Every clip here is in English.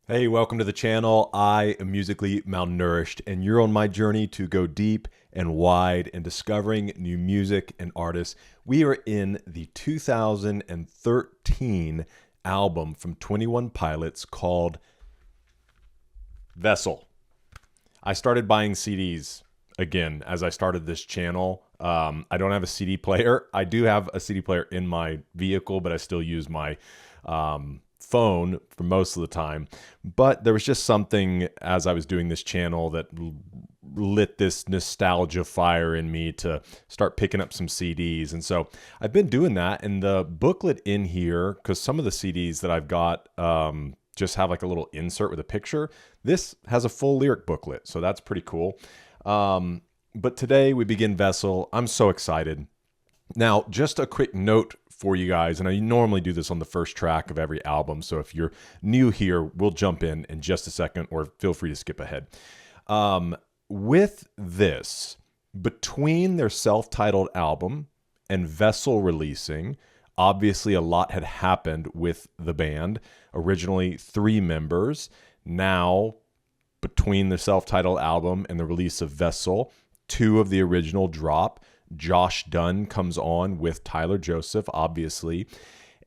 Hey, welcome to the channel. I am musically malnourished, and you're on my journey to go deep and wide in discovering new music and artists. We are in the 2013 album from 21 Pilots called Vessel. I started buying CDs again as I started this channel. I don't have a CD player. I do have a CD player in my vehicle, but I still use my phone for most of the time. But there was just something as I was doing this channel that lit this nostalgia fire in me to start picking up some CDs. And so I've been doing that. And the booklet in here, because some of the CDs that I've got just have like a little insert with a picture. This has a full lyric booklet, so that's pretty cool. But today we begin Vessel. I'm so excited. Now, just a quick note for you guys, and I normally do this on the first track of every album, so if you're new here, we'll jump in just a second, or feel free to skip ahead. With this, between their self-titled album and Vessel releasing, obviously a lot had happened with the band. Originally 3 members. Now, between the self-titled album and the release of Vessel, 2 of the original drop. Josh Dunn comes on with Tyler Joseph, obviously,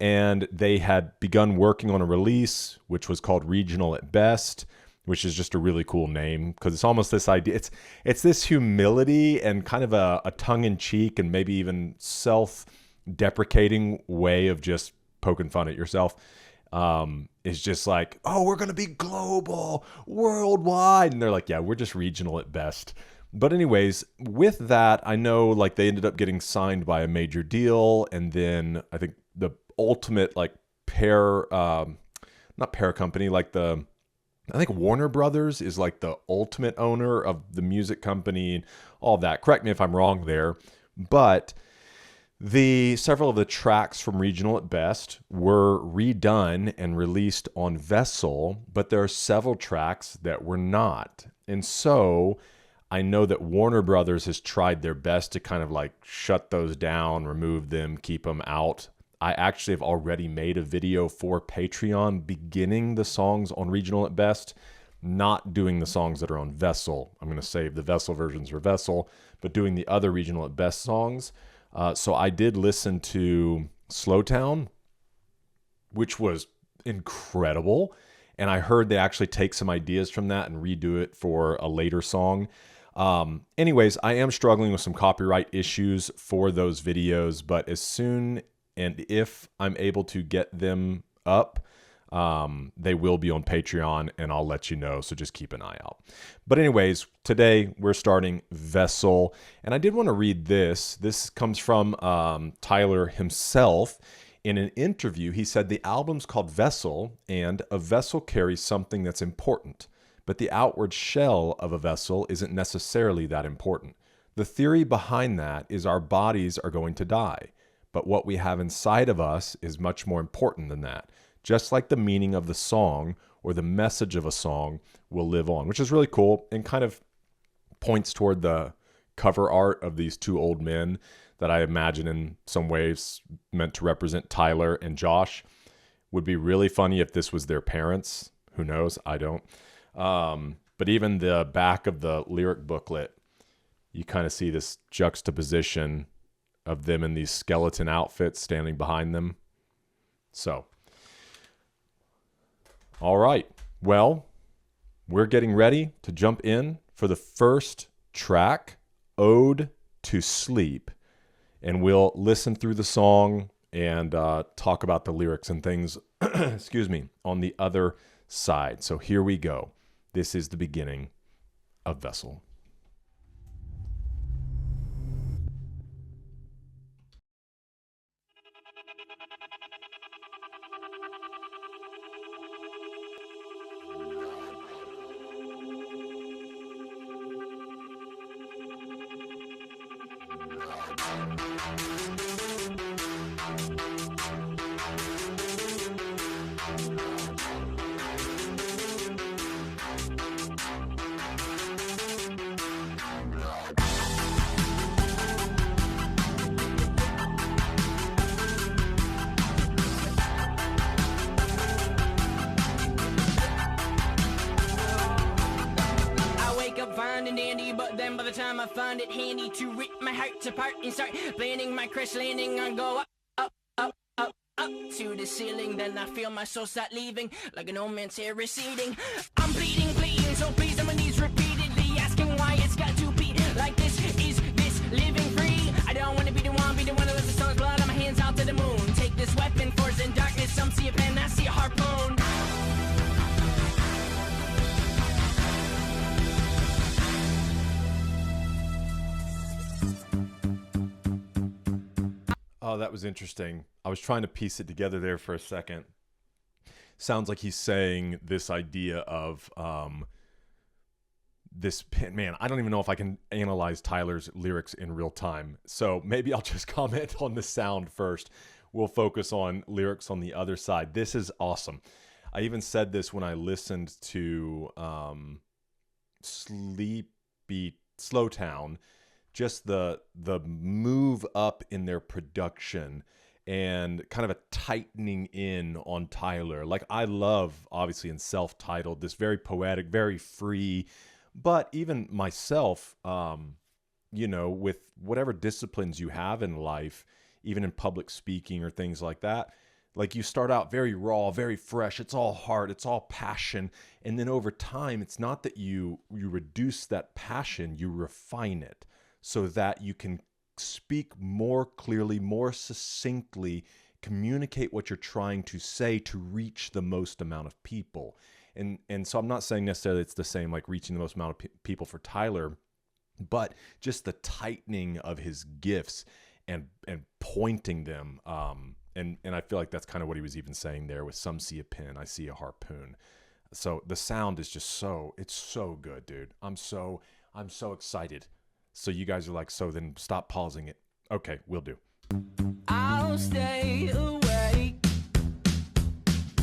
and they had begun working on a release which was called Regional at Best, which is just a really cool name because it's almost this idea. It's this humility and kind of a tongue-in-cheek and maybe even self-deprecating way of just poking fun at yourself. Is just like, oh, we're going to be global, worldwide. And they're like, yeah, we're just regional at best. But anyways, with that, I know like they ended up getting signed by a major deal. And then I think the ultimate like not pair company, like I think Warner Brothers is like the ultimate owner of the music company and all that. Correct me if I'm wrong there. But several of the tracks from Regional at Best were redone and released on Vessel, but there are several tracks that were not. And so I know that Warner Brothers has tried their best to kind of like shut those down, remove them, keep them out. I actually have already made a video for Patreon beginning the songs on Regional at Best, not doing the songs that are on Vessel. I'm going to save the Vessel versions for Vessel, but doing the other Regional at Best songs. So I did listen to Slowtown, which was incredible. And I heard they actually take some ideas from that and redo it for a later song. Anyways, I am struggling with some copyright issues for those videos, but as soon and if I'm able to get them up, they will be on Patreon and I'll let you know. So just keep an eye out. But anyways, today we're starting Vessel. And I did want to read this. This comes from Tyler himself. In an interview, he said the album's called Vessel, and a vessel carries something that's important, but the outward shell of a vessel isn't necessarily that important. The theory behind that is our bodies are going to die, but what we have inside of us is much more important than that. Just like the meaning of the song or the message of a song will live on, which is really cool and kind of points toward the cover art of these 2 old men that I imagine in some ways meant to represent Tyler and Josh. Would be really funny if this was their parents. Who knows? I don't. But even the back of the lyric booklet, you kind of see this juxtaposition of them in these skeleton outfits standing behind them. So, all right. Well, we're getting ready to jump in for the first track, Ode to Sleep. And we'll listen through the song and talk about the lyrics and things, excuse me, on the other side. So here we go. This is the beginning of Vessel. fine and dandy, but then by the time I find it handy to rip my heart apart and start planning my crash landing, I go up to the ceiling, then I feel my soul start leaving like an old man's hair receding. I'm bleeding, so please on my knees repeatedly, asking why it's got to be like this. Is this living free? I don't want to be the one that lets the sun's blood on my hands out to the moon. Take this weapon, force in darkness, some see a pen, I see a harpoon. Oh, that was interesting. I was trying to piece it together there for a second. Sounds like he's saying this idea of this man. I don't even know if I can analyze Tyler's lyrics in real time. So maybe I'll just comment on the sound first. We'll focus on lyrics on the other side. This is awesome. I even said this when I listened to Slow Town. Just the move up in their production and kind of a tightening in on Tyler. Like I love, obviously in Self-Titled, this very poetic, very free, but even myself, with whatever disciplines you have in life, even in public speaking or things like that, like you start out very raw, very fresh. It's all heart, it's all passion. And then over time, it's not that you reduce that passion, you refine it, so that you can speak more clearly, more succinctly, communicate what you're trying to say to reach the most amount of people. And so I'm not saying necessarily it's the same like reaching the most amount of people for Tyler, but just the tightening of his gifts and pointing them. And I feel like that's kind of what he was even saying there with some see a pin, I see a harpoon. So the sound is just it's so good, dude. I'm so excited. So you guys are like, so then stop pausing it. Okay, we'll do. I'll stay awake,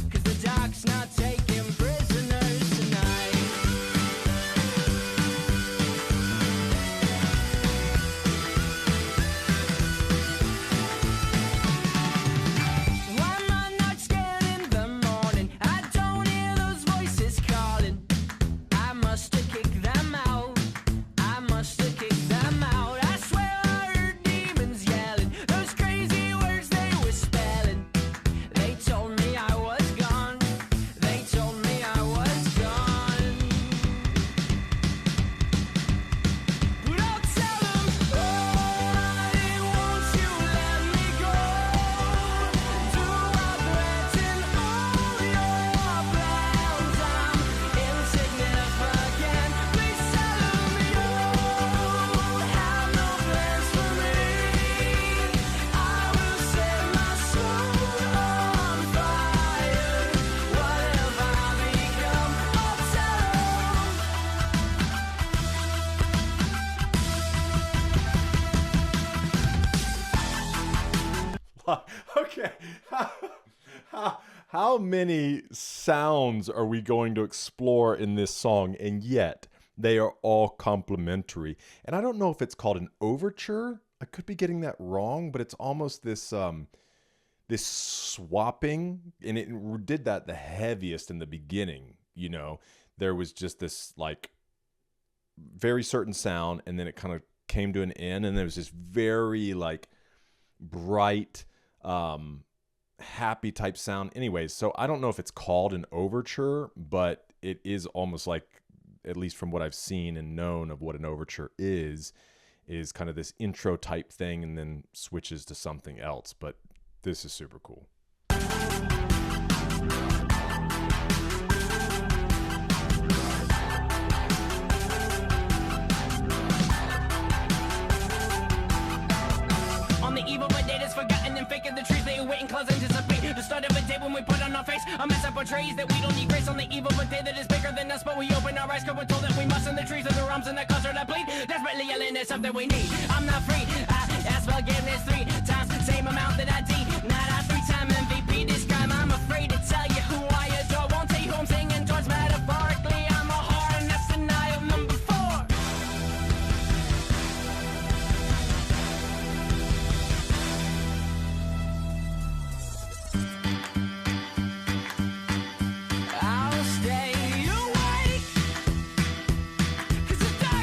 'cause the dark's not taking prisoners tonight. Why am I not scared in the morning? I don't hear those voices calling. I must have kicked them out. I must have kicked them out. I swear I heard demons yelling those crazy words they were spelling. They told me I was gone. They told me I was gone. But I'll tell them, honey, won't you let me go? Do I threaten all your plans? I'm insignificant. Please tell them you have no plans for me. I will set my soul on fire. Whatever I become, I'll tell 'em. Okay. How many sounds are we going to explore in this song? And yet they are all complementary. And I don't know if it's called an overture. I could be getting that wrong, but it's almost this this swapping, and it did that the heaviest in the beginning. There was just this like very certain sound, and then it kind of came to an end, and there was this very like bright, happy type sound. Anyways, so I don't know if it's called an overture, but it is almost like, at least from what I've seen and known of what an overture is kind of this intro type thing and then switches to something else. But this is super cool. On the eve of a day that's forgotten and faking the truth, they wait and cause anticipate the start of a day when we put on our face a mess that portrays that we don't need grace. On the eve of a day that is bigger than us, but we open our eyes 'cause we're told that we must, in the trees of the rums and the cause that bleed, desperately yelling at something we need. I'm not free, I ask forgiveness 3 times, same amount that I not a 3-time MVP this crime. I'm afraid to tell you who I adore, won't tell you who I'm singing towards. Metaphorically, I'm a whore, and that's denial number 4. I'll stay awake, 'cause the dark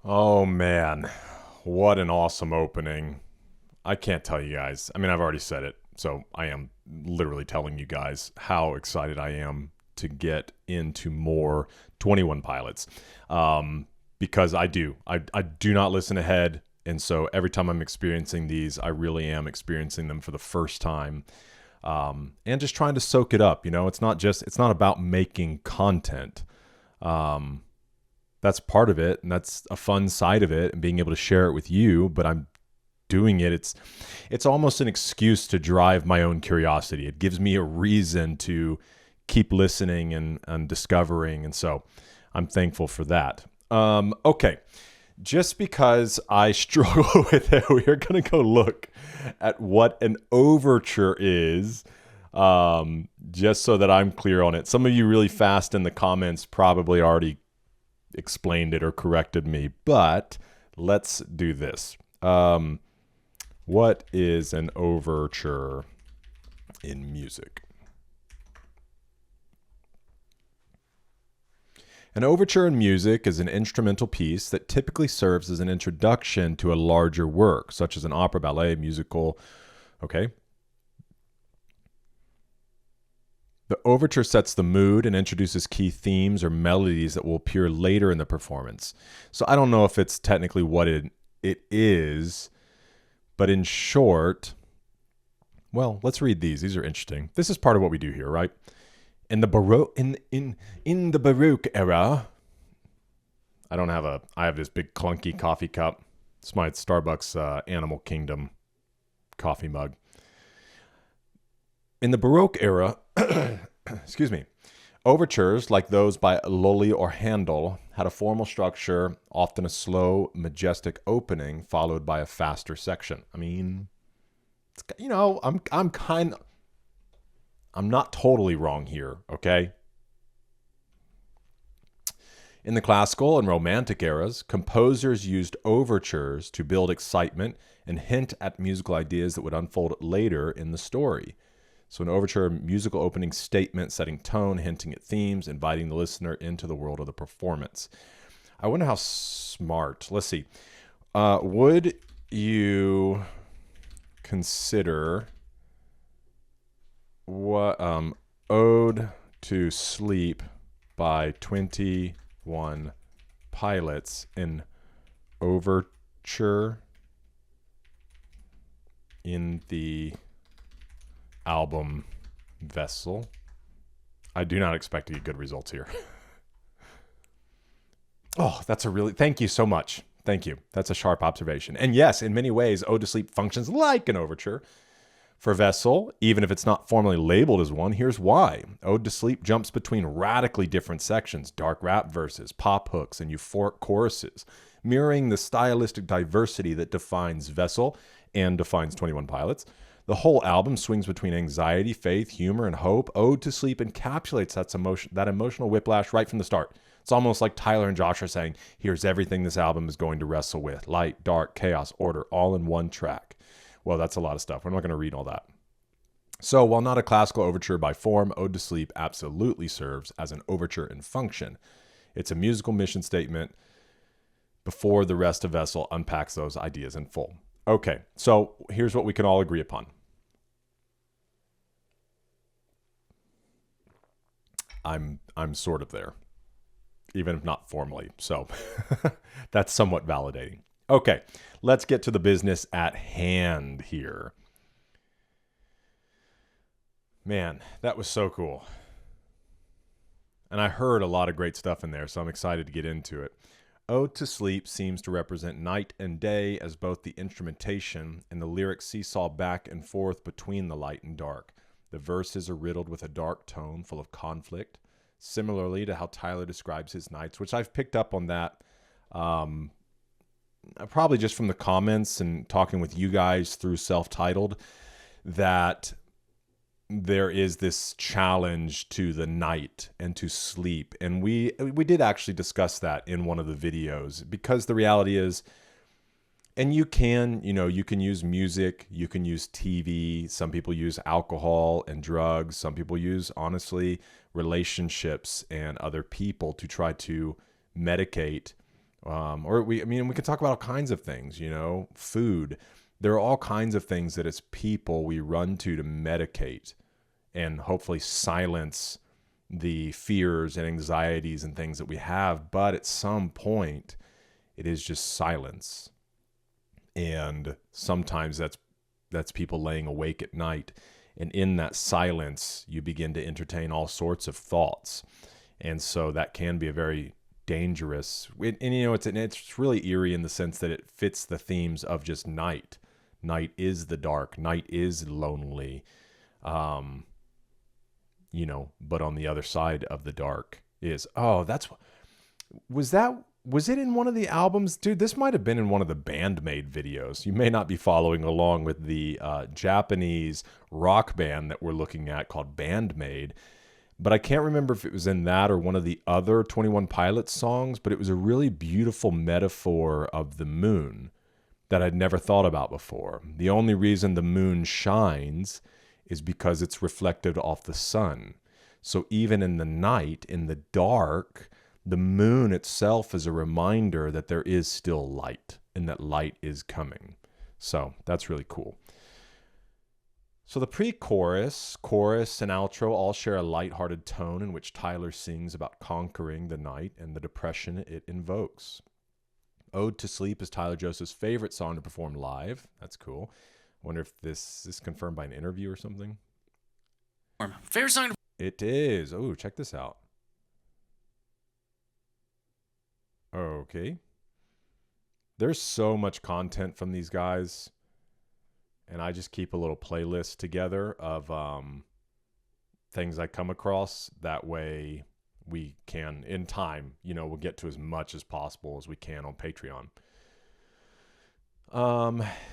Oh man, what an awesome opening. I can't tell you guys. I mean, I've already said it, so I am literally telling you guys how excited I am to get into more 21 Pilots. Because I do. I do not listen ahead. And so every time I'm experiencing these, I really am experiencing them for the first time. And just trying to soak it up. You know, it's not about making content. That's part of it, and that's a fun side of it, and being able to share it with you. But I'm doing it. It's almost an excuse to drive my own curiosity. It gives me a reason to keep listening and discovering, and so I'm thankful for that. Okay, just because I struggle with it, we are going to go look at what an overture is. Just so that I'm clear on it. Some of you really fast in the comments probably already explained it or corrected me, but let's do this. What is an overture in music? An overture in music is an instrumental piece that typically serves as an introduction to a larger work, such as an opera, ballet, musical. Okay. The overture sets the mood and introduces key themes or melodies that will appear later in the performance. So I don't know if it's technically what it is, but in short, well, let's read these. These are interesting. This is part of what we do here, right? In the Baroque in the Baroque era, I have this big clunky coffee cup. It's my Starbucks Animal Kingdom coffee mug. In the Baroque era, excuse me, overtures like those by Lully or Handel had a formal structure, often a slow, majestic opening followed by a faster section. I mean, you know, I'm not totally wrong here, okay? In the classical and romantic eras, composers used overtures to build excitement and hint at musical ideas that would unfold later in the story. So an overture, musical opening statement, setting tone, hinting at themes, inviting the listener into the world of the performance. I wonder how smart. Let's see. Would you consider what Ode to Sleep by 21 Pilots an overture in the album Vessel? I do not expect to get good results here. Oh, thank you so much. Thank you. That's a sharp observation. And yes, in many ways, Ode to Sleep functions like an overture for Vessel, even if it's not formally labeled as one. Here's why. Ode to Sleep jumps between radically different sections, dark rap verses, pop hooks, and euphoric choruses, mirroring the stylistic diversity that defines Vessel and defines 21 Pilots. The whole album swings between anxiety, faith, humor, and hope. Ode to Sleep encapsulates that emotional whiplash right from the start. It's almost like Tyler and Josh are saying, here's everything this album is going to wrestle with. Light, dark, chaos, order, all in one track. Well, that's a lot of stuff. We're not going to read all that. So while not a classical overture by form, Ode to Sleep absolutely serves as an overture in function. It's a musical mission statement before the rest of Vessel unpacks those ideas in full. Okay, so here's what we can all agree upon. I'm sort of there, even if not formally. So that's somewhat validating. Okay, let's get to the business at hand here. Man, that was so cool. And I heard a lot of great stuff in there, so I'm excited to get into it. Ode to Sleep seems to represent night and day as both the instrumentation and the lyrics seesaw back and forth between the light and dark. The verses are riddled with a dark tone full of conflict, similarly to how Tyler describes his nights, which I've picked up on that probably just from the comments and talking with you guys through Self-Titled, that there is this challenge to the night and to sleep. And we did actually discuss that in one of the videos, because the reality is, and you can use music, you can use TV. Some people use alcohol and drugs. Some people use, honestly, relationships and other people to try to medicate I mean, we can talk about all kinds of things, you know, food. There are all kinds of things that as people we run to medicate and hopefully silence the fears and anxieties and things that we have. But at some point, it is just silence. And sometimes that's people laying awake at night. And in that silence, you begin to entertain all sorts of thoughts. And so that can be a very dangerous, and you know, it's really eerie in the sense that it fits the themes of just night. Night is the dark. Night is lonely. You know, but on the other side of the dark is, was it in one of the albums? Dude, this might have been in one of the Band-Maid videos. You may not be following along with the Japanese rock band that we're looking at called Band-Maid, but I can't remember if it was in that or one of the other 21 Pilots songs, but it was a really beautiful metaphor of the moon that I'd never thought about before. The only reason the moon shines is because it's reflected off the sun. So even in the night, in the dark, the moon itself is a reminder that there is still light and that light is coming. So that's really cool. So the pre-chorus, chorus, and outro all share a lighthearted tone in which Tyler sings about conquering the night and the depression it invokes. Ode to Sleep is Tyler Joseph's favorite song to perform live. That's cool. I wonder if this is confirmed by an interview or something. Favorite song. It is. Oh, check this out. Okay. There's so much content from these guys. And I just keep a little playlist together of things I come across. That way we can, in time, you know, we'll get to as much as possible as we can on Patreon.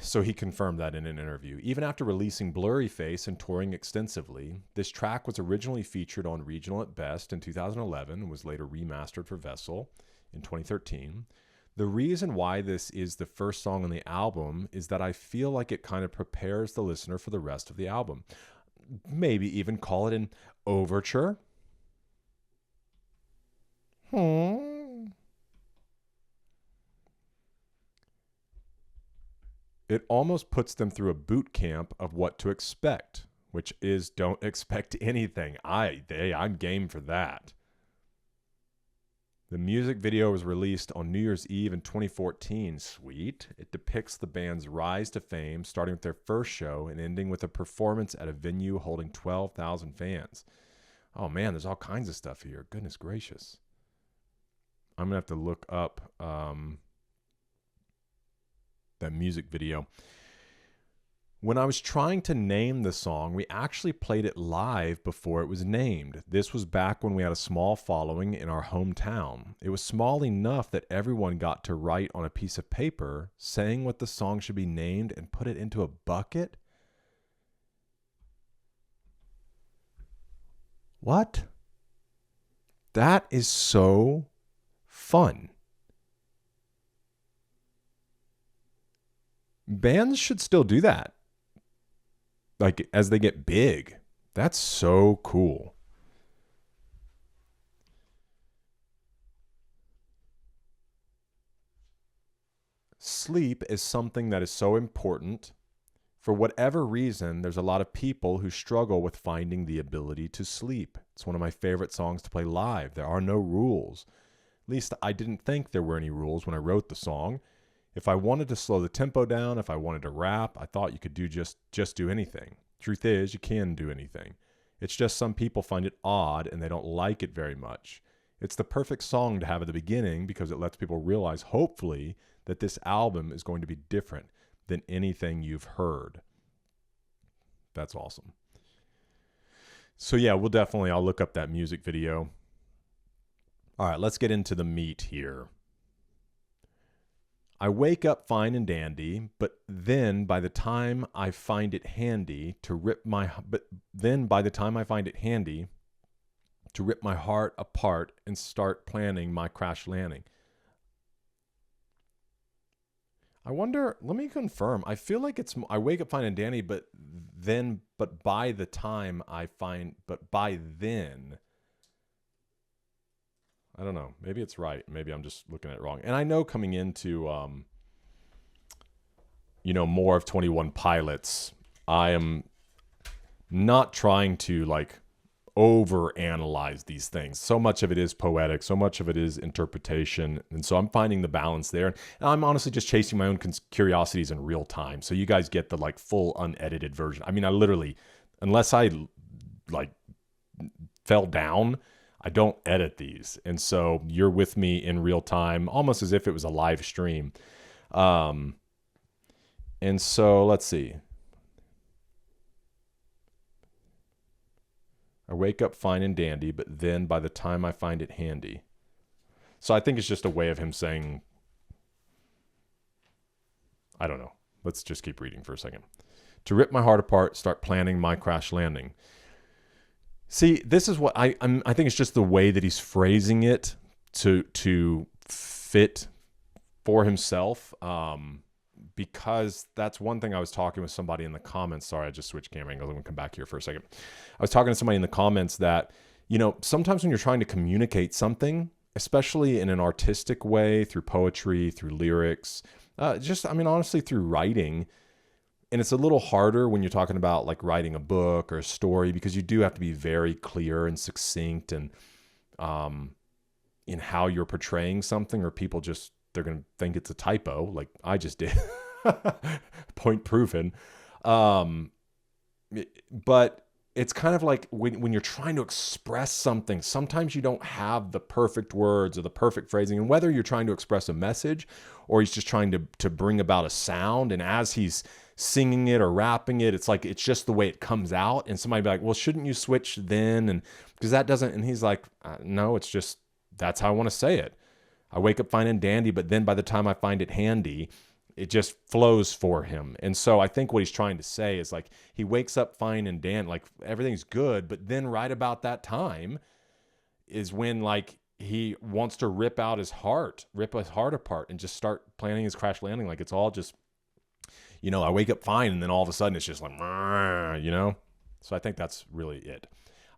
So he confirmed that in an interview. Even after releasing Blurry Face and touring extensively, this track was originally featured on Regional at Best in 2011 and was later remastered for Vessel in 2013. The reason why this is the first song on the album is that I feel like it kind of prepares the listener for the rest of the album. Maybe even call it an overture. It almost puts them through a boot camp of what to expect, which is don't expect anything. I'm game for that. The music video was released on New Year's Eve in 2014. Sweet. It depicts the band's rise to fame, starting with their first show and ending with a performance at a venue holding 12,000 fans. Oh man, there's all kinds of stuff here. Goodness gracious. I'm going to have to look up that music video. When I was trying to name the song, we actually played it live before it was named. This was back when we had a small following in our hometown. It was small enough that everyone got to write on a piece of paper saying what the song should be named and put it into a bucket. What? That is so fun. Bands should still do that. Like, as they get big. That's so cool. Sleep is something that is so important. For whatever reason, there's a lot of people who struggle with finding the ability to sleep. It's one of my favorite songs to play live. There are no rules. At least I didn't think there were any rules when I wrote the song. If I wanted to slow the tempo down, if I wanted to rap, I thought you could do just do anything. Truth is, you can do anything. It's just some people find it odd and they don't like it very much. It's the perfect song to have at the beginning because it lets people realize, hopefully, that this album is going to be different than anything you've heard. That's awesome. So yeah, I'll look up that music video. All right, let's get into the meat here. I wake up fine and dandy, but then by the time I find it handy to rip my heart apart and start planning my crash landing. I wonder, let me confirm. I feel like I wake up fine and dandy, but then by then, I don't know. Maybe it's right. Maybe I'm just looking at it wrong. And I know coming into, more of 21 Pilots, I am not trying to like over analyze these things. So much of it is poetic. So much of it is interpretation. And so I'm finding the balance there. And I'm honestly just chasing my own curiosities in real time. So you guys get the like full unedited version. I mean, I literally, unless I like fell down, I don't edit these. And so you're with me in real time, almost as if it was a live stream. And so let's see. I wake up fine and dandy, but then by the time I find it handy. So I think it's just a way of him saying, I don't know. Let's just keep reading for a second. To rip my heart apart, start planning my crash landing. See, this is what I think it's just the way that he's phrasing it to fit for himself. Because that's one thing I was talking with somebody in the comments. Sorry, I just switched camera angles. I'm going to come back here for a second. I was talking to somebody in the comments that, sometimes when you're trying to communicate something, especially in an artistic way, through poetry, through lyrics, honestly, through writing, and it's a little harder when you're talking about like writing a book or a story, because you do have to be very clear and succinct and in how you're portraying something, or people just, they're going to think it's a typo like I just did. Point proven. But it's kind of like when you're trying to express something, sometimes you don't have the perfect words or the perfect phrasing. And whether you're trying to express a message or he's just trying to bring about a sound, and as he's singing it or rapping it, it's like, it's just the way it comes out. And somebody be like, well, shouldn't you switch then? And because that doesn't, and he's like, no, it's just, that's how I want to say it. I wake up fine and dandy, but then by the time I find it handy, it just flows for him. And so I think what he's trying to say is like, he wakes up fine and dandy, like everything's good, but then right about that time is when like he wants to rip his heart apart and just start planning his crash landing. Like it's all just, I wake up fine, and then all of a sudden it's just like, So I think that's really it.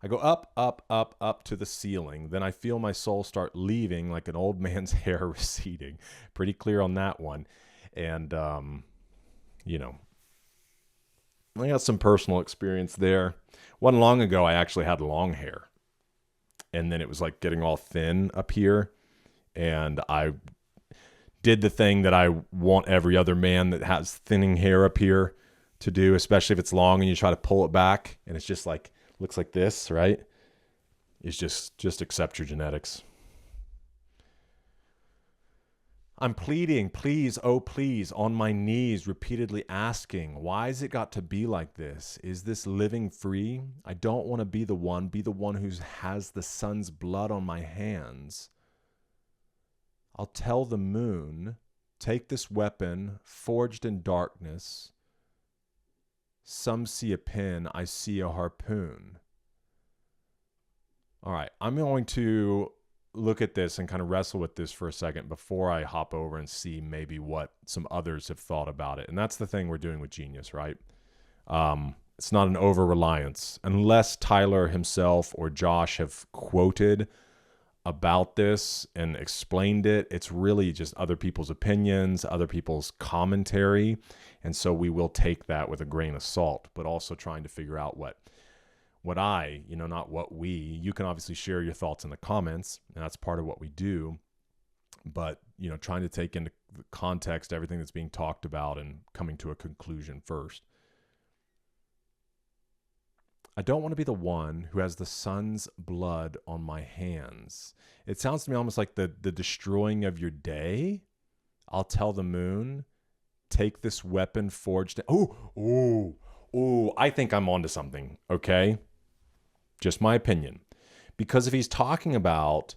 I go up, up, up, up to the ceiling. Then I feel my soul start leaving like an old man's hair receding. Pretty clear on that one. And, I got some personal experience there. Wasn't long ago, I actually had long hair. And then it was like getting all thin up here. And I did the thing that I want every other man that has thinning hair up here to do, especially if it's long and you try to pull it back. And it's just like, looks like this, right? It's just accept your genetics. I'm pleading, please, oh please, on my knees, repeatedly asking, why has it got to be like this? Is this living free? I don't want to be the one who has the sun's blood on my hands. I'll tell the moon, take this weapon, forged in darkness. Some see a pin, I see a harpoon. All right, I'm going to look at this and kind of wrestle with this for a second before I hop over and see maybe what some others have thought about it. And that's the thing we're doing with Genius, right? It's not an over-reliance. Unless Tyler himself or Josh have quoted about this and explained it, it's really just other people's opinions, other people's commentary. And so we will take that with a grain of salt, but also trying to figure out what I, not what we. You can obviously share your thoughts in the comments, and that's part of what we do. But, trying to take into context everything that's being talked about and coming to a conclusion first. I don't want to be the one who has the sun's blood on my hands. It sounds to me almost like the destroying of your day. I'll tell the moon, take this weapon forged. Oh, I think I'm onto something, okay? Just my opinion. Because if he's talking about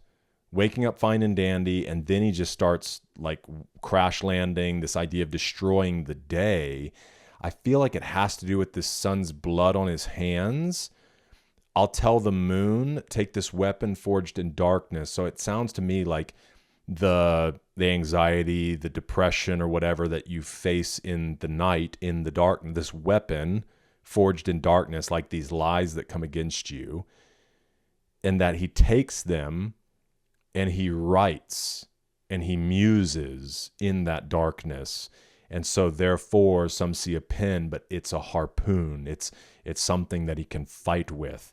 waking up fine and dandy, and then he just starts like crash landing, this idea of destroying the day, I feel like it has to do with this sun's blood on his hands. I'll tell the moon, take this weapon forged in darkness. So it sounds to me like the anxiety, the depression, or whatever that you face in the night, in the darkness, this weapon forged in darkness, like these lies that come against you, and that he takes them and he writes and he muses in that darkness. And so therefore some see a pen, but it's a harpoon. It's something that he can fight with.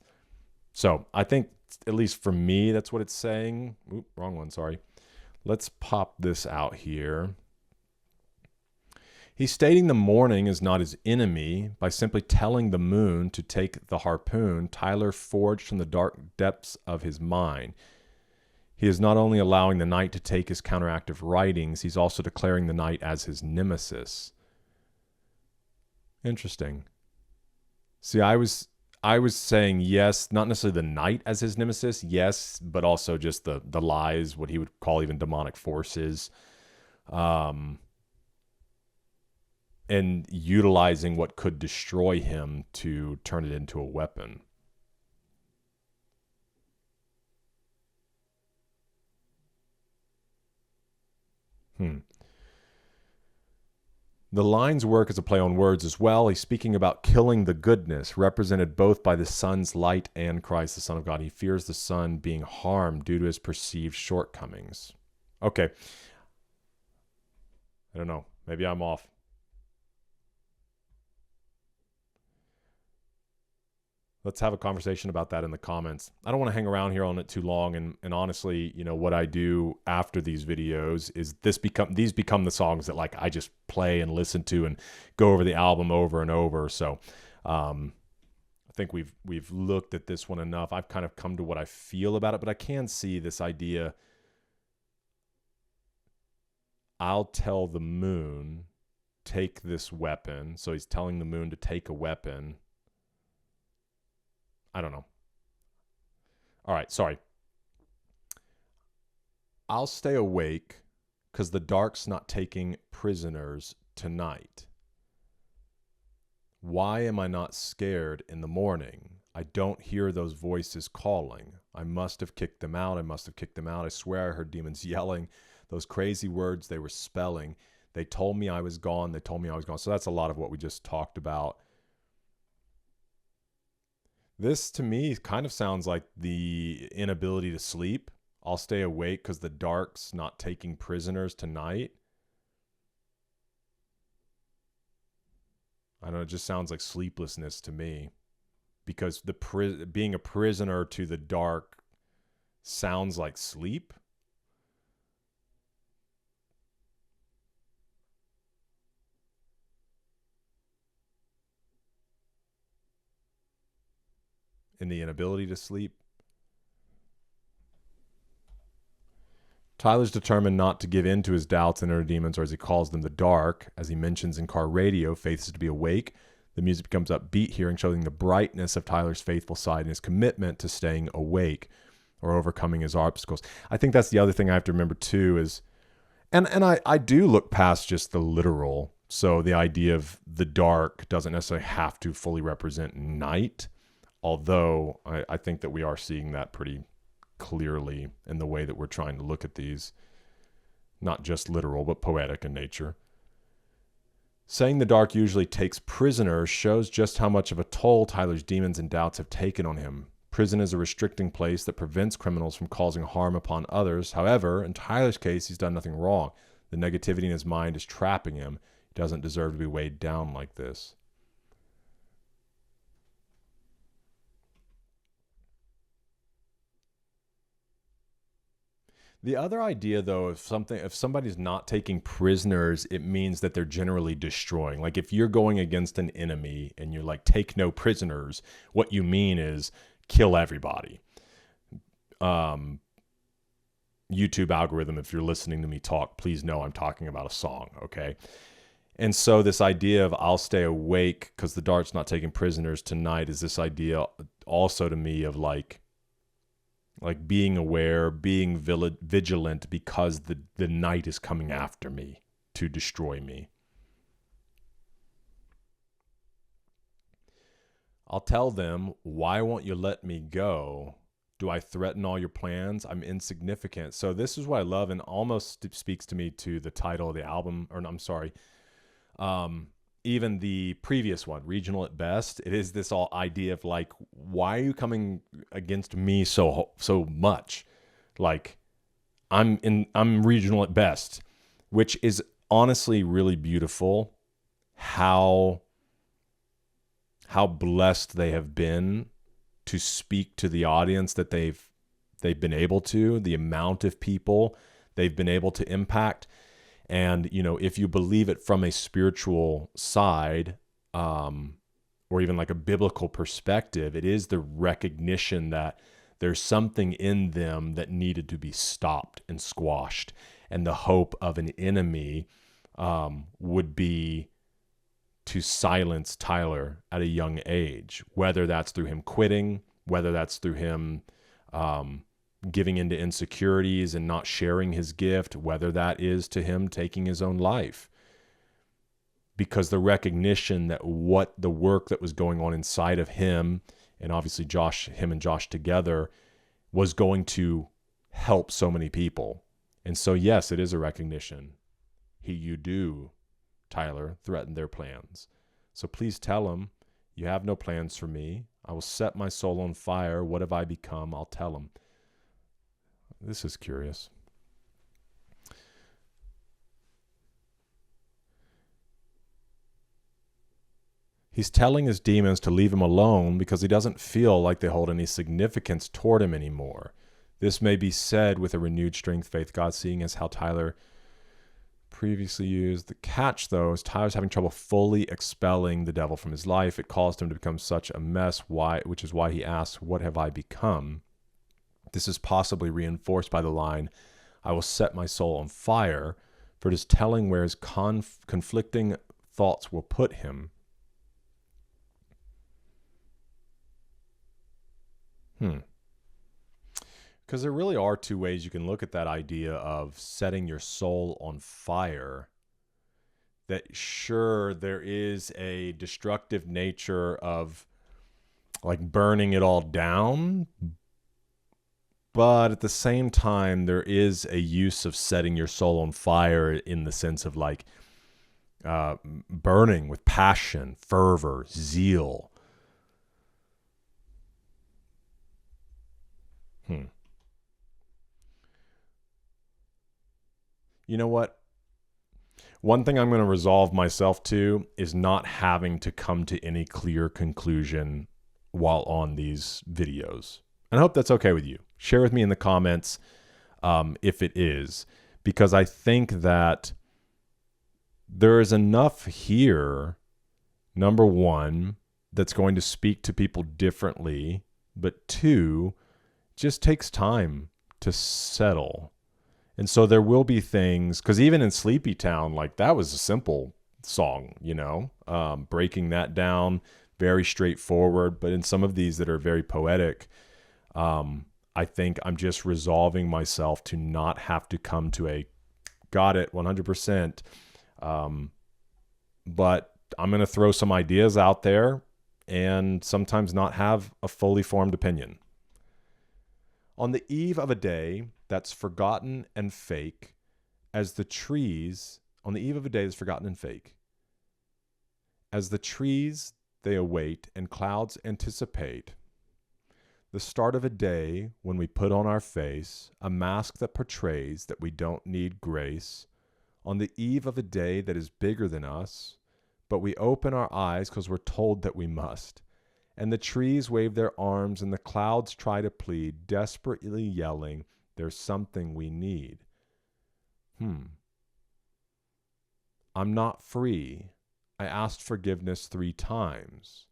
So I think, at least for me, that's what it's saying. Oop, wrong one, sorry. Let's pop this out here. He's stating the morning is not his enemy by simply telling the moon to take the harpoon Tyler forged from the dark depths of his mind. He is not only allowing the night to take his counteractive writings, he's also declaring the night as his nemesis. Interesting. See, I was saying yes, not necessarily the night as his nemesis, yes, but also just the lies, what he would call even demonic forces, and utilizing what could destroy him to turn it into a weapon. The lines work as a play on words as well. He's speaking about killing the goodness, represented both by the sun's light and Christ, the Son of God. He fears the sun being harmed due to his perceived shortcomings. Okay. I don't know. Maybe I'm off. Let's have a conversation about that in the comments. I don't want to hang around here on it too long. And honestly, you know, what I do after these videos is these become the songs that like I just play and listen to and go over the album over and over. So I think we've looked at this one enough. I've kind of come to what I feel about it, but I can see this idea. I'll tell the moon, take this weapon. So he's telling the moon to take a weapon. I don't know. All right, sorry. I'll stay awake because the dark's not taking prisoners tonight. Why am I not scared in the morning? I don't hear those voices calling. I must have kicked them out. I swear I heard demons yelling those crazy words they were spelling. They told me I was gone. So that's a lot of what we just talked about. This, to me, kind of sounds like the inability to sleep. I'll stay awake because the dark's not taking prisoners tonight. I don't know, it just sounds like sleeplessness to me. Because being a prisoner to the dark sounds like sleep. In the inability to sleep. Tyler's determined not to give in to his doubts and inner demons, or as he calls them, the dark. As he mentions in Car Radio, faith is to be awake. The music becomes upbeat here and showing the brightness of Tyler's faithful side and his commitment to staying awake or overcoming his obstacles. I think that's the other thing I have to remember too is, and I do look past just the literal. So the idea of the dark doesn't necessarily have to fully represent night. Although I think that we are seeing that pretty clearly in the way that we're trying to look at these, not just literal, but poetic in nature. Saying the dark usually takes prisoners shows just how much of a toll Tyler's demons and doubts have taken on him. Prison is a restricting place that prevents criminals from causing harm upon others. However, in Tyler's case, he's done nothing wrong. The negativity in his mind is trapping him. He doesn't deserve to be weighed down like this. The other idea, though, if somebody's not taking prisoners, it means that they're generally destroying. Like if you're going against an enemy and you're like, take no prisoners, what you mean is kill everybody. YouTube algorithm, if you're listening to me talk, please know I'm talking about a song, okay? And so this idea of I'll stay awake because the dark's not taking prisoners tonight is this idea also to me of like being aware, being vigilant because the night is coming after me to destroy me. I'll tell them, why won't you let me go? Do I threaten all your plans? I'm insignificant. So this is what I love and almost speaks to me to the title of the album, or I'm sorry, even the previous one, Regional at Best. It is this all idea of like, why are you coming against me so much? Like, I'm regional at best, which is honestly really beautiful. How blessed they have been to speak to the audience that they've been able to, the amount of people they've been able to impact. And, if you believe it from a spiritual side, or even like a biblical perspective, it is the recognition that there's something in them that needed to be stopped and squashed. And the hope of an enemy would be to silence Tyler at a young age, whether that's through him quitting, whether that's through him giving into insecurities and not sharing his gift, whether that is to him taking his own life. Because the recognition that what the work that was going on inside of him, and obviously him and Josh together, was going to help so many people. And so, yes, it is a recognition. You do, Tyler, threaten their plans. So please tell them, you have no plans for me. I will set my soul on fire. What have I become? I'll tell them. This is curious. He's telling his demons to leave him alone because he doesn't feel like they hold any significance toward him anymore. This may be said with a renewed strength, faith, God, seeing as how Tyler previously used. The catch, though, is Tyler's having trouble fully expelling the devil from his life. It caused him to become such a mess, which is why he asks, what have I become? This is possibly reinforced by the line, I will set my soul on fire, for it is telling where his conflicting thoughts will put him. Because there really are two ways you can look at that idea of setting your soul on fire. That sure, there is a destructive nature of like burning it all down, but at the same time, there is a use of setting your soul on fire in the sense of like burning with passion, fervor, zeal. You know what? One thing I'm going to resolve myself to is not having to come to any clear conclusion while on these videos. And I hope that's okay with you. Share with me in the comments if it is, because I think that there is enough here, number one, that's going to speak to people differently, but two, just takes time to settle. And so there will be things, because even in Sleepy Town, like that was a simple song, breaking that down, very straightforward. But in some of these that are very poetic, I think I'm just resolving myself to not have to come to a got it 100%. But I'm going to throw some ideas out there and sometimes not have a fully formed opinion. On the eve of a day that's forgotten and fake, as the trees, on the eve of a day that's forgotten and fake, as the trees they await and clouds anticipate, the start of a day when we put on our face a mask that portrays that we don't need grace, on the eve of a day that is bigger than us, but we open our eyes because we're told that we must. And the trees wave their arms and the clouds try to plead, desperately yelling, there's something we need. I'm not free. I asked forgiveness 3 times.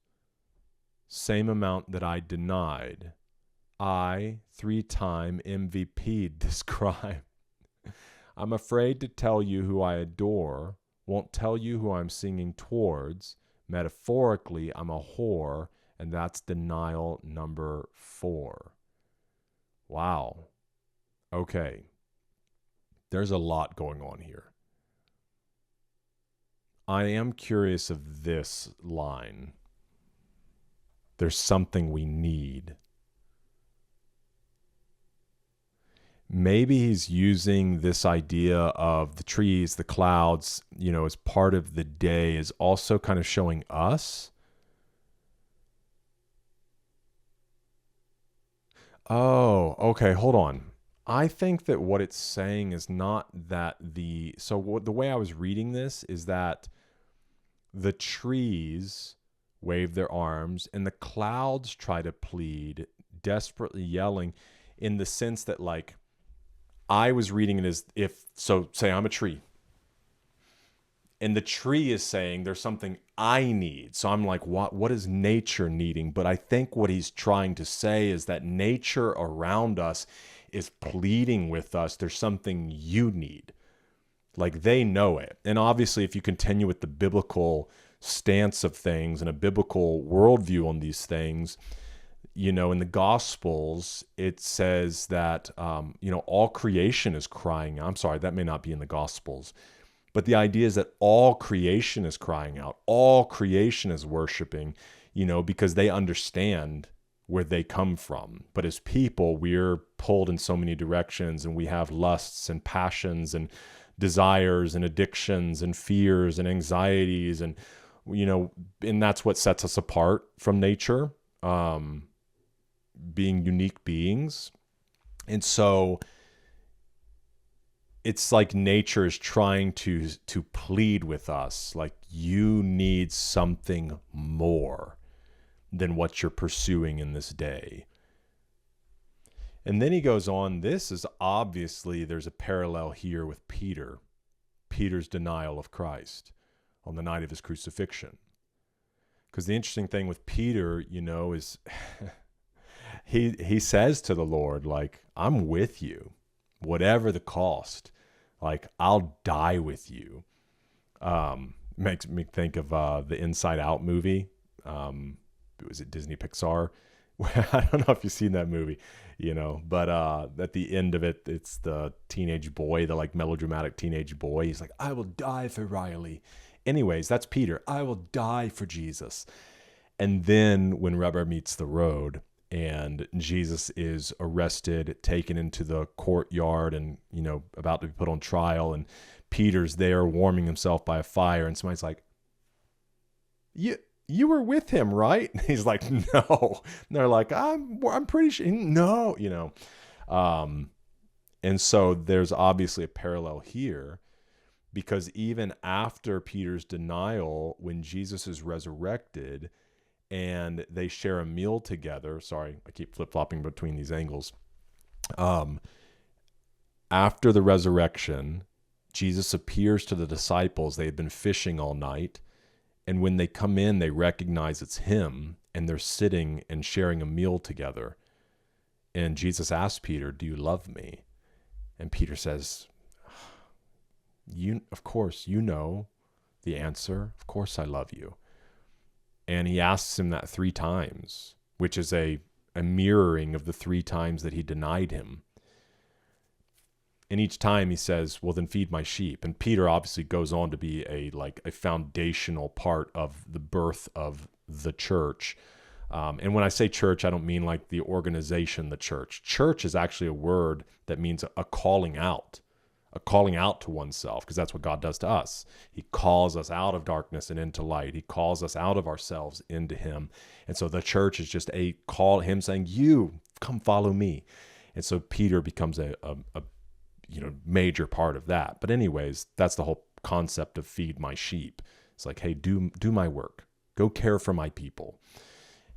Same amount that I denied. I 3-time MVP'd this crime. I'm afraid to tell you who I adore, won't tell you who I'm singing towards. Metaphorically, I'm a whore, and that's denial number 4. Wow. Okay. There's a lot going on here. I am curious of this line. There's something we need. Maybe he's using this idea of the trees, the clouds, as part of the day, is also kind of showing us. Oh, okay, hold on. I think that what it's saying is not that the way I was reading this is that the trees wave their arms and the clouds try to plead, desperately yelling, in the sense that, like, I was reading it as if, so say I'm a tree and the tree is saying there's something I need. So I'm like, what is nature needing? But I think what he's trying to say is that nature around us is pleading with us. There's something you need. Like, they know it. And obviously, if you continue with the biblical stance of things and a biblical worldview on these things, you know, in the Gospels, it says that, all creation is crying. I'm sorry, that may not be in the Gospels. But the idea is that all creation is crying out. All creation is worshiping, because they understand where they come from. But as people, we're pulled in so many directions, and we have lusts and passions and desires and addictions and fears and anxieties. And, and that's what sets us apart from nature, being unique beings. And so it's like nature is trying to plead with us, like, you need something more than what you're pursuing in this day. And then he goes on, this is obviously, there's a parallel here with Peter's denial of Christ on the night of his crucifixion. Because the interesting thing with Peter, is he says to the Lord, like, I'm with you, whatever the cost. Like, I'll die with you. Makes me think of the Inside Out movie. Was it Disney Pixar? I don't know if you've seen that movie, but at the end of it, it's the teenage boy, the like melodramatic teenage boy. He's like, I will die for Riley. Anyways, that's Peter. I will die for Jesus. And then when rubber meets the road and Jesus is arrested, taken into the courtyard and, about to be put on trial, and Peter's there warming himself by a fire, and somebody's like, You were with him, right? And he's like, no. And they're like, I'm pretty sure. No, and so there's obviously a parallel here, because even after Peter's denial, when Jesus is resurrected and they share a meal together, sorry, I keep flip-flopping between these angles. After the resurrection, Jesus appears to the disciples. They had been fishing all night. And when they come in, they recognize it's him, and they're sitting and sharing a meal together. And Jesus asks Peter, do you love me? And Peter says, of course, you know the answer. Of course I love you. And he asks him that 3 times, which is a mirroring of the 3 times that he denied him. And each time he says, well, then feed my sheep. And Peter obviously goes on to be a foundational part of the birth of the church. And when I say church, I don't mean like the organization, the church. Church is actually a word that means a calling out to oneself, because that's what God does to us. He calls us out of darkness and into light. He calls us out of ourselves into him. And so the church is just a call, him saying, you come follow me. And so Peter becomes a major part of that. But anyways, that's the whole concept of feed my sheep. It's like, hey, do my work. Go care for my people.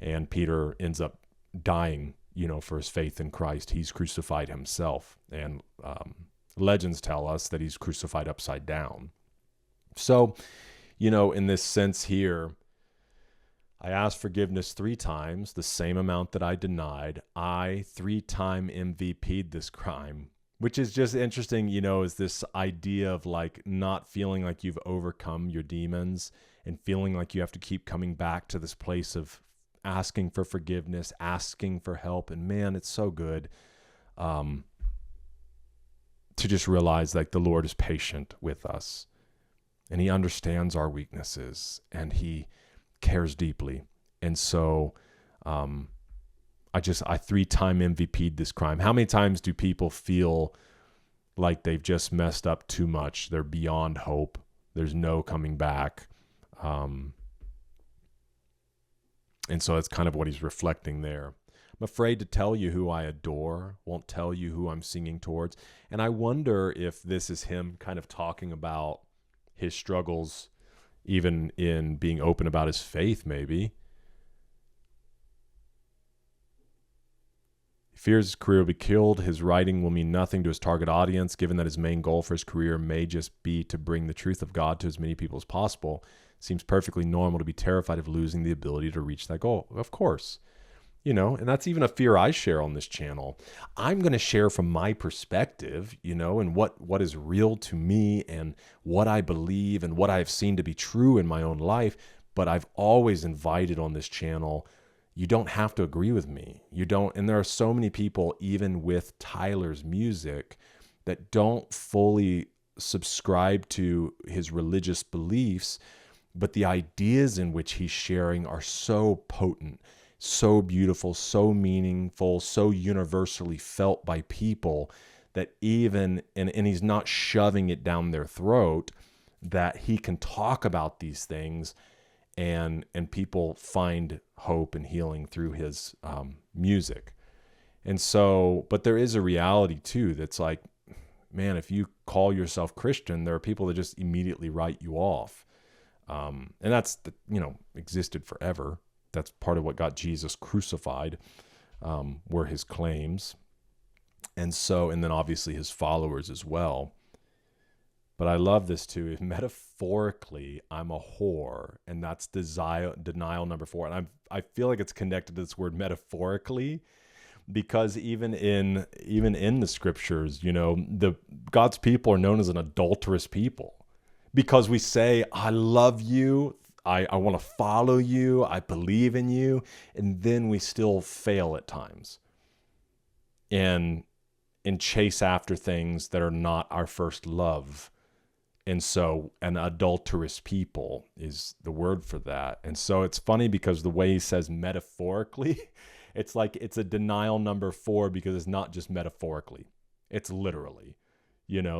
And Peter ends up dying, for his faith in Christ. He's crucified himself. And legends tell us that he's crucified upside down. So, in this sense here, I asked forgiveness 3 times, the same amount that I denied. I 3-time MVP'd this crime, which is just interesting, is this idea of like not feeling like you've overcome your demons and feeling like you have to keep coming back to this place of asking for forgiveness, asking for help. And man, it's so good to just realize like the Lord is patient with us and he understands our weaknesses and he cares deeply. And so I 3-time MVP'd this crime. How many times do people feel like they've just messed up too much? They're beyond hope. There's no coming back. And so that's kind of what he's reflecting there. I'm afraid to tell you who I adore, won't tell you who I'm singing towards. And I wonder if this is him kind of talking about his struggles, even in being open about his faith, maybe. He fears his career will be killed. His writing will mean nothing to his target audience, given that his main goal for his career may just be to bring the truth of God to as many people as possible. It seems perfectly normal to be terrified of losing the ability to reach that goal. Of course. And that's even a fear I share on this channel. I'm going to share from my perspective, and what is real to me and what I believe and what I've seen to be true in my own life. But I've always invited on this channel, you don't have to agree with me. You don't. And there are so many people, even with Tyler's music, that don't fully subscribe to his religious beliefs, but the ideas in which he's sharing are so potent, so beautiful, so meaningful, so universally felt by people that even, and he's not shoving it down their throat, that he can talk about these things and people find hope and healing through his music. And so, but there is a reality too that's like, man, if you call yourself Christian, there are people that just immediately write you off. And that's, existed forever. That's part of what got Jesus crucified, were his claims. And then obviously his followers as well. But I love this too. Metaphorically, I'm a whore, and that's denial number 4. And I feel like it's connected to this word metaphorically, because even in the scriptures, the God's people are known as an adulterous people, because we say, I love you, I want to follow you, I believe in you, and then we still fail at times and chase after things that are not our first love. And so an adulterous people is the word for that. And so it's funny because the way he says metaphorically, it's like it's a denial number 4, because it's not just metaphorically, it's literally,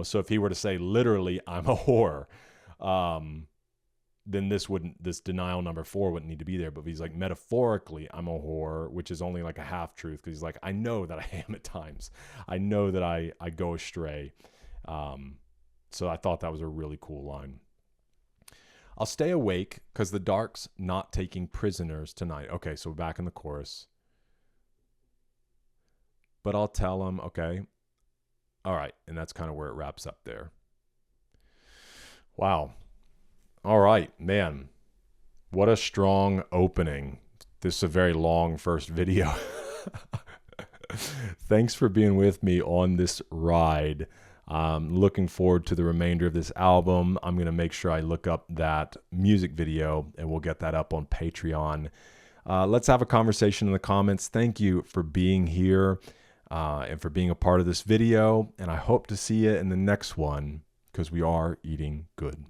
So if he were to say literally, I'm a whore, then this denial number 4 wouldn't need to be there. But if he's like, metaphorically, I'm a whore, which is only like a half truth, because he's like, I know that I am at times. I know that I go astray. So I thought that was a really cool line. I'll stay awake because the dark's not taking prisoners tonight. Okay, so we're back in the chorus. But I'll tell him, okay, all right. And that's kind of where it wraps up there. Wow. All right, man. What a strong opening. This is a very long first video. Thanks for being with me on this ride. Looking forward to the remainder of this album. I'm going to make sure I look up that music video, and we'll get that up on Patreon. Let's have a conversation in the comments. Thank you for being here and for being a part of this video. And I hope to see you in the next one, because we are eating good.